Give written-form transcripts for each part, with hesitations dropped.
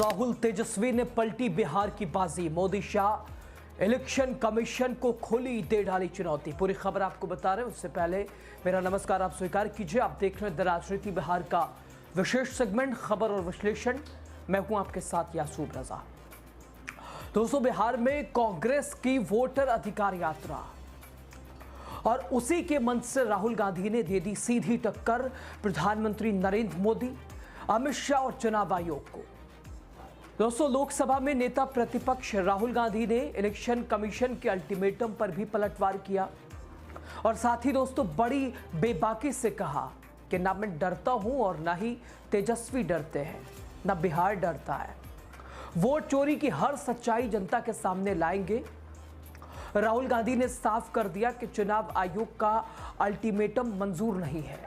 राहुल तेजस्वी ने पलटी बिहार की बाजी। मोदी शाह इलेक्शन कमीशन को खोली दे डाली चुनौती। पूरी खबर आपको बता रहे हैं, उससे पहले मेरा नमस्कार आप स्वीकार कीजिए। आप देख रहे हैं द राजनीति बिहार का विशेष सेगमेंट खबर और विश्लेषण। मैं हूं आपके साथ यासूब रजा। दोस्तों, बिहार में कांग्रेस की वोटर अधिकार यात्रा और उसी के मंच से राहुल गांधी ने दे दी सीधी टक्कर प्रधानमंत्री नरेंद्र मोदी, अमित शाह और चुनाव आयोग को। दोस्तों, लोकसभा में नेता प्रतिपक्ष राहुल गांधी ने इलेक्शन कमीशन के अल्टीमेटम पर भी पलटवार किया और साथ ही दोस्तों बड़ी बेबाकी से कहा कि ना मैं डरता हूं और ना ही तेजस्वी डरते हैं, ना बिहार डरता है। वोट चोरी की हर सच्चाई जनता के सामने लाएंगे। राहुल गांधी ने साफ कर दिया कि चुनाव आयोग का अल्टीमेटम मंजूर नहीं है,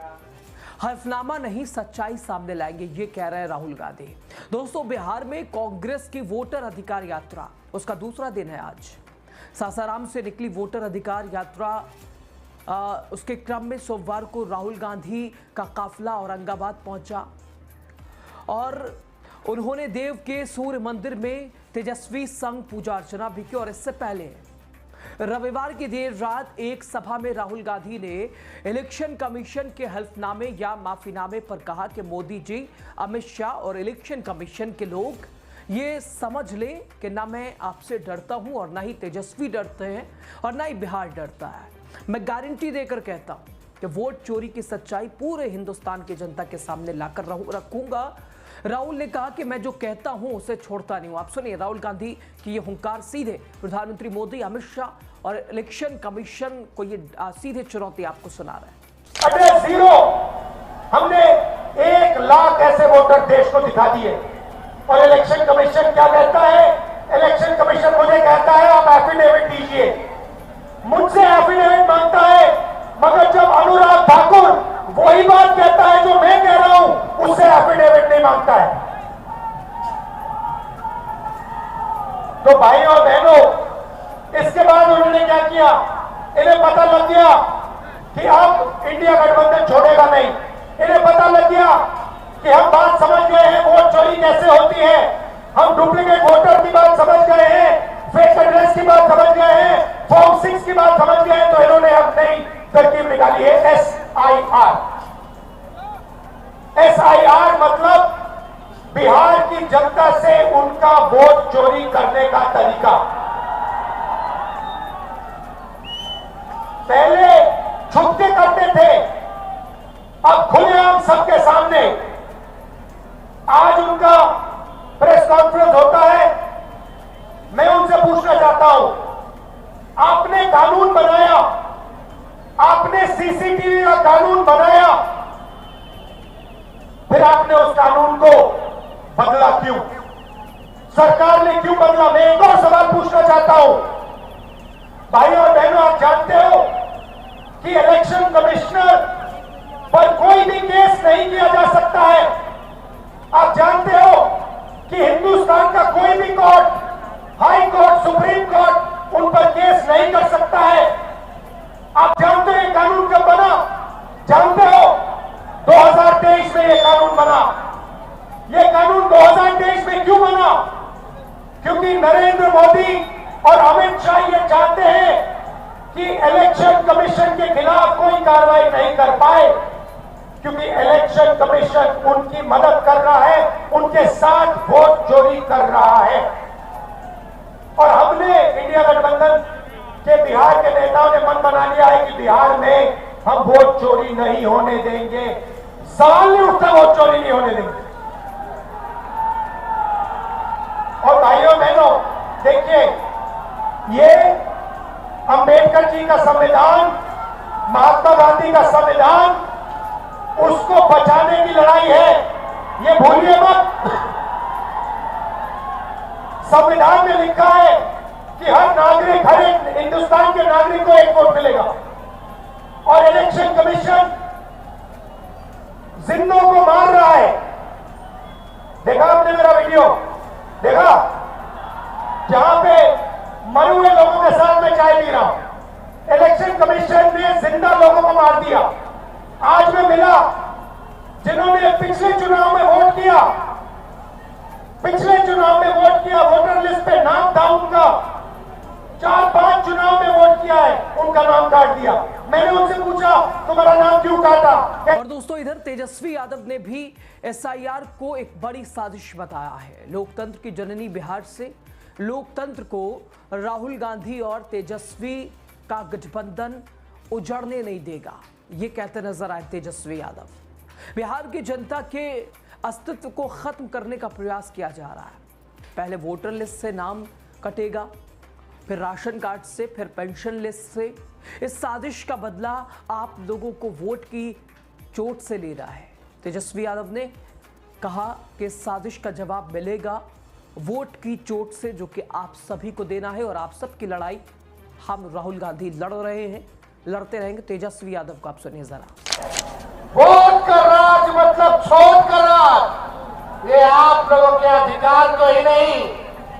हल्फनामा नहीं, सच्चाई सामने लाएंगे, ये कह रहे हैं राहुल गांधी। दोस्तों, बिहार में कांग्रेस की वोटर अधिकार यात्रा उसका दूसरा दिन है आज। सासाराम से निकली वोटर अधिकार यात्रा उसके क्रम में सोमवार को राहुल गांधी का काफिला औरंगाबाद पहुंचा और उन्होंने देव के सूर्य मंदिर में तेजस्वी संघ पूजा अर्चना भी की। और इससे पहले रविवार की देर रात एक सभा में राहुल गांधी ने इलेक्शन कमीशन के हल्फनामे या माफीनामे पर कहा कि मोदी जी, अमित शाह और इलेक्शन कमीशन के लोग ये समझ ले कि ना मैं आपसे डरता हूं और ना ही तेजस्वी डरते हैं और ना ही बिहार डरता है। मैं गारंटी देकर कहता हूं कि वोट चोरी की सच्चाई पूरे हिंदुस्तान की जनता के सामने लाकर रखूंगा। राहुल ने कहा कि मैं जो कहता हूं उसे छोड़ता नहीं हूं। आप सुनिए राहुल गांधी की ये हुंकार, सीधे प्रधानमंत्री मोदी, अमित शाह और इलेक्शन कमीशन को ये सीधे चुनौती आपको सुना रहे हैं। अरे जीरो, हमने 1 लाख ऐसे वोटर देश को दिखा दिए और इलेक्शन कमीशन क्या कहता है? इलेक्शन कमीशन मुझे कहता है आप एफिडेविट दीजिए, मुझसे एफिडेविट मांगता है, मगर जब अनुराग ठाकुर वही बात कहता है जो मैं कह रहा हूं, उससे एफिडेविट नहीं मांगता है। तो भाई और बहनों, इसके बाद उन्होंने क्या किया? इन्हें पता लग गया कि अब इंडिया गठबंधन छोड़ेगा नहीं। इन्हें पता लग गया कि हम बात समझ गए हैं वोट चोरी कैसे होती है, हम डुप्लीकेट वोटर की बात समझ गए हैं, फेक एड्रेस की बात समझ गए हैं, फॉर्म 6 की बात समझ गए हैं। तो इन्होंने अब नई तरकीब निकाली है, SIR। SIR मतलब बिहार की जनता से उनका वोट चोरी करने का तरीका। पहले छुप के करते थे, अब खुलेआम सबके सामने। आज उनका प्रेस कॉन्फ्रेंस होता है, मैं उनसे पूछना चाहता हूं, आपने कानून बनाया, आपने सीसीटीवी का कानून बनाया, फिर आपने उस कानून को बदला क्यों? सरकार ने क्यों बदला? मैं एक और सवाल पूछना चाहता हूं। भाई और बहनों, आप जानते हो कि इलेक्शन कमिश्नर पर कोई भी केस नहीं किया जा सकता है। आप जानते हो कि हिंदुस्तान का कोई भी court, high court, supreme court उन पर केस नहीं कर सकता है। आप जानते हो ये कानून कब बना? जानते हो? 2023 में ये कानून बना। ये कानून 2023 में क्यों बना? क्योंकि नरेंद्र मोदी और अमित शाह ये चाहते हैं कि इलेक्शन कमीशन के खिलाफ कोई कार्रवाई नहीं कर पाए, क्योंकि इलेक्शन कमीशन उनकी मदद कर रहा है, उनके साथ वोट चोरी कर रहा है। और हमने इंडिया गठबंधन के बिहार के नेताओं ने मन बना लिया है कि बिहार में हम वोट चोरी नहीं होने देंगे। सवाल नहीं उठता, वोट चोरी नहीं होने देंगे। और भाइयों बहनों, देखिए, ये अंबेडकर जी का संविधान, महात्मा गांधी का संविधान, उसको बचाने की लड़ाई है, ये भूलिए मत। संविधान में लिखा है कि हर नागरिक, हर एक हिंदुस्तान के नागरिक को एक वोट मिलेगा। और इलेक्शन कमीशन जिंदों को मार रहा है। देखा आपने मेरा वीडियो? देखा? जहां पे मरे हुए लोगों के साथ मैं चाय पी रहा हूं। इलेक्शन कमीशन ने जिंदा लोगों को मार दिया। आज मैं मिला जिन्होंने पिछले चुनाव में वोट किया, पिछले चुनाव में वोट किया, वोटर लिस्ट पे नाम था उनका, 4-5 चुनाव में वोट किया है, उनका नाम काट दिया। मैंने उनसे पूछा तुम्हारा नाम क्यों काटा? और दोस्तों इधर तेजस्वी यादव ने भी एसआईआर को एक बड़ी साजिश बताया है। लोकतंत्र की जननी बिहार से लोकतंत्र को राहुल गांधी और तेजस्वी का गठबंधन उजड़ने नहीं देगा, ये कहते नजर आए तेजस्वी यादव। बिहार की जनता के अस्तित्व को खत्म करने का प्रयास किया जा रहा है। पहले वोटर लिस्ट से नाम कटेगा, फिर राशन कार्ड से, फिर पेंशन लिस्ट से। इस साजिश का बदला आप लोगों को वोट की चोट से ले रहा है। तेजस्वी यादव ने कहा कि इस साजिश का जवाब मिलेगा वोट की चोट से, जो कि आप सभी को देना है। और आप सबकी लड़ाई हम राहुल गांधी लड़ रहे हैं, लड़ते रहेंगे। तेजस्वी यादव को आप सुनिए जरा। वोट का राज मतलब छोट का राज, ये आप लोगों के अधिकार को ही नहीं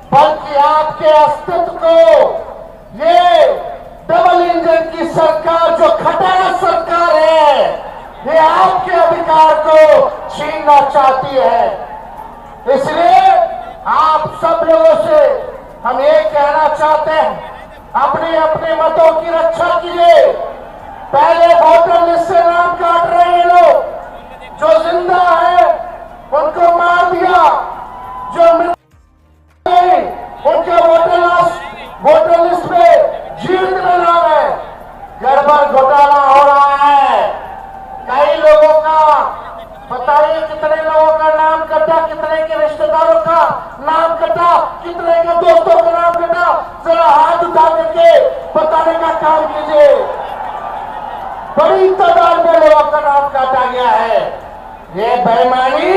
बल्कि आपके अस्तित्व को ये डबल इंजन की सरकार जो खटारा सरकार है, ये आपके अधिकार को छीनना चाहती है। इसलिए आप सब लोगों से हम ये कहना चाहते हैं, अपने अपने मतों की रक्षा कीजिए। पहले वोटर लिस्ट से नाम काट रहे हैं लोग, जो जिंदा है उनको मार दिया, जो उनके वोटर लिस्ट में जीवित में नाम है। गड़बड़ घोटाला हो रहा है। कई लोगों का बताइए, कितने लोगों का नाम कटा, कितने के रिश्तेदारों का नाम कटा, कितने के दोस्तों का नाम कटा, जरा हाथ उठा करके बताने का काम कीजिए। बड़ी तादाद में लोगों का नाम काटा गया है। ये बेईमानी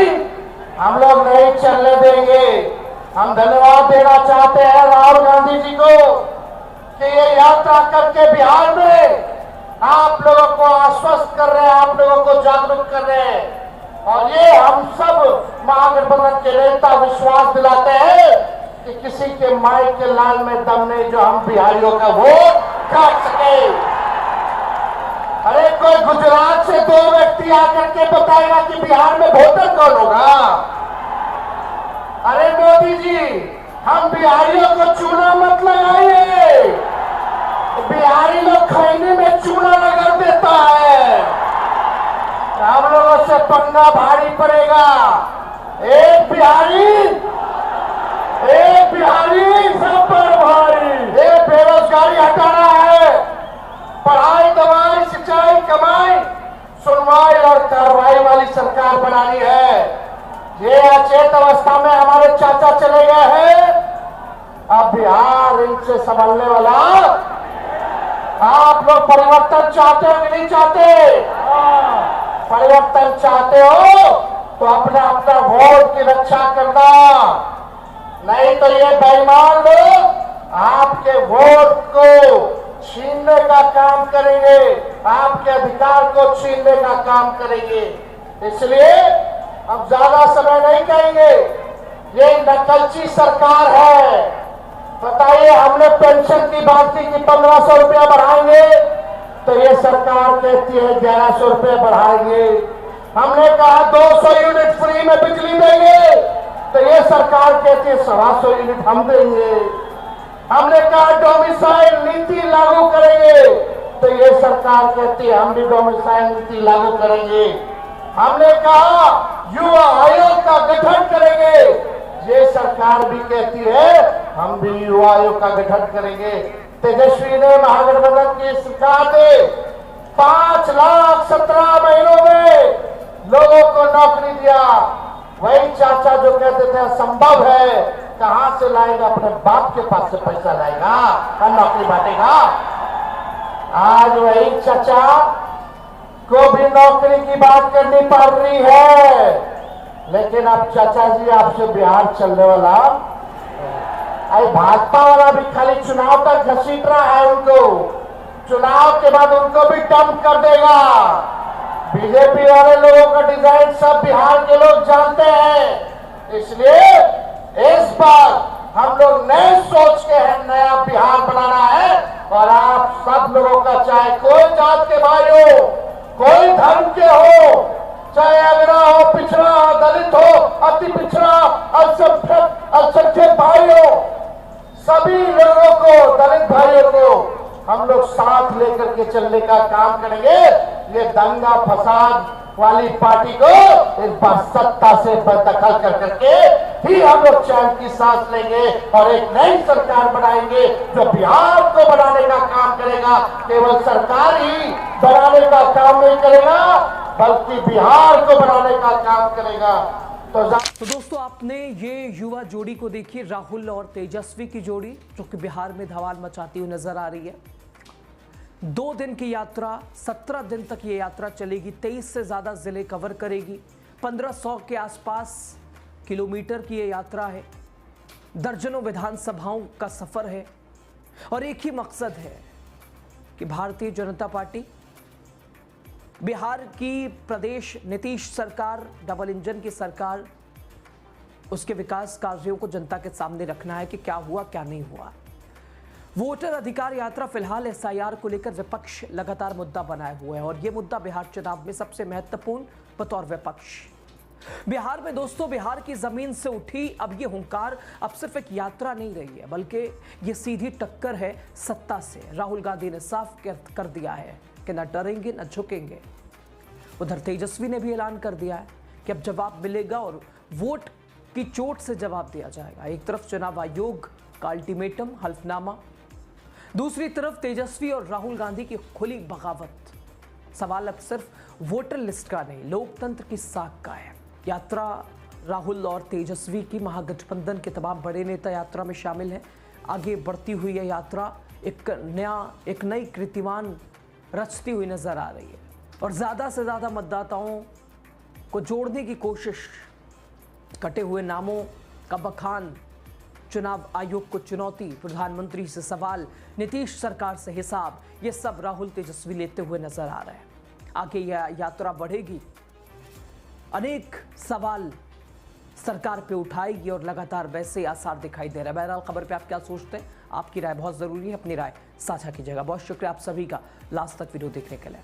हम लोग नहीं चलने देंगे। हम धन्यवाद देना चाहते हैं राहुल गांधी जी को कि ये यात्रा करके बिहार में आप लोगों को आश्वस्त कर रहे हैं, आप लोगों को जागरूक कर रहे हैं। और ये हम सब महागठबंधन के नेता विश्वास दिलाते हैं कि किसी के माई के लाल में दम नहीं जो हम बिहारियों का वोट काट सके। अरे कोई गुजरात से 2 व्यक्ति आकर के बताएगा कि बिहार में वोटर कौन होगा? अरे मोदी जी, हम बिहारियों को चूना मत लगाइए। बिहारी लोग खैनी में चूना लगा देता है। हम लोगों से पंगा भारी पड़ेगा। एक बिहारी सब पर भारी। एक बेरोजगारी हटाना है, पढ़ाई, दवाई, सिंचाई, कमाई, सुनवाई और कार्रवाई वाली सरकार बनानी है। ये अचेत अवस्था में हमारे चाचा चले गए हैं, अब बिहार इनसे संभलने वाला। आप लोग परिवर्तन चाहते हो कि नहीं चाहते? परिवर्तन चाहते हो तो अपना अपना वोट की रक्षा करना, नहीं तो ये बेईमान लोग आपके वोट को छीनने का काम करेंगे, आपके अधिकार को छीनने का काम करेंगे। इसलिए अब ज्यादा समय नहीं कहेंगे। ये नकलची सरकार है। बताइए, हमने पेंशन की बात की कि 1500 रुपया बढ़ाएंगे, तो ये सरकार कहती है 1100 रुपये बढ़ाएंगे। हमने कहा 200 यूनिट फ्री में बिजली देंगे, तो ये सरकार कहती है 125 यूनिट हम देंगे। हमने कहा डोमिसाइल नीति लागू करेंगे, तो ये सरकार कहती है हम भी डोमिसाइल नीति लागू करेंगे। हमने कहा युवा आयोग का गठन करेंगे, ये सरकार भी कहती है हम भी युवा आयोग का गठन करेंगे। तेजस्वी ने महागठबंधन की सरकार ने 5,17,000 महीनों में लोगों को नौकरी दिया। वही चाचा जो कहते थे असंभव है, कहां से लाएगा? अपने बाप के पास से पैसा लाएगा और नौकरी बांटेगा। आज वही चाचा को भी नौकरी की बात करनी पड़ रही है। लेकिन अब चाचा जी आपसे बिहार चलने वाला, भाजपा वाला भी खाली चुनाव तक घसीट रहा है उनको, चुनाव के बाद उनको भी डंप कर देगा। बीजेपी वाले लोगों का डिजाइन सब बिहार के लोग जानते हैं। इसलिए इस बार हम लोग नए सोच के हैं, नया बिहार बनाना है। और आप सब लोगों का, चाहे कोई जात के भाई हो, कोई धर्म के हो, चाहे अगरा हो, पिछड़ा हो, दलित हो, अति पिछड़ा, अल्पसंख्यक भाई हो, सभी लोगों को, दलित भाइयों को हम लोग साथ लेकर के चलने का काम करेंगे। ये दंगा फसाद वाली पार्टी को इस बार सत्ता से बददखल कर करके ही हम लोग चैन की सांस लेंगे और एक नई सरकार बनाएंगे जो बिहार को बनाने का काम करेगा। केवल सरकार ही बनाने का काम नहीं करेगा, बल्कि बिहार को बनाने का काम करेगा। तो दोस्तों, आपने ये युवा जोड़ी को देखी, राहुल और तेजस्वी की जोड़ी, जो कि बिहार में धमाल मचाती हुई नजर आ रही है। 2 दिन की यात्रा, 17 दिन तक ये यात्रा चलेगी, 23 से ज्यादा जिले कवर करेगी, 1500 के आसपास किलोमीटर की ये यात्रा है, दर्जनों विधानसभाओं का सफर है और एक ही मकसद है कि भारतीय जनता पार्टी, बिहार की प्रदेश नीतीश सरकार, डबल इंजन की सरकार, उसके विकास कार्यों को जनता के सामने रखना है कि क्या हुआ क्या नहीं हुआ। वोटर अधिकार यात्रा फिलहाल एसआईआर को लेकर विपक्ष लगातार मुद्दा बनाए हुए है और यह मुद्दा बिहार चुनाव में सबसे महत्वपूर्ण बतौर विपक्ष। बिहार में दोस्तों, बिहार की जमीन से उठी अब ये हुंकार अब सिर्फ एक यात्रा नहीं रही है, बल्कि ये सीधी टक्कर है सत्ता से। राहुल गांधी ने साफ कर दिया है कि न डरेंगे न झुकेंगे। उधर तेजस्वी ने भी ऐलान कर दिया है कि अब जवाब मिलेगा और वोट की चोट से जवाब दिया जाएगा। एक तरफ चुनाव आयोग का अल्टीमेटम, हल्फनामा, दूसरी तरफ तेजस्वी और राहुल गांधी की खुली बगावत। सवाल अब सिर्फ वोटर लिस्ट का नहीं, लोकतंत्र की साख का है। यात्रा राहुल और तेजस्वी की, महागठबंधन के तमाम बड़े नेता यात्रा में शामिल हैं। आगे बढ़ती हुई यह यात्रा एक नई कीर्तिमान रचती हुई नजर आ रही है और ज्यादा से ज्यादा मतदाताओं को जोड़ने की कोशिश, कटे हुए नामों का बखान, चुनाव आयोग को चुनौती, प्रधानमंत्री से सवाल, नीतीश सरकार से हिसाब, ये सब राहुल तेजस्वी लेते हुए नजर आ रहे हैं। आगे यह यात्रा बढ़ेगी, अनेक सवाल सरकार पे उठाएगी और लगातार वैसे आसार दिखाई दे रहा है। बहरहाल, खबर पे आप क्या सोचते हैं? आपकी राय बहुत जरूरी है, अपनी राय साझा कीजिएगा। बहुत शुक्रिया आप सभी का लास्ट तक वीडियो देखने के लिए।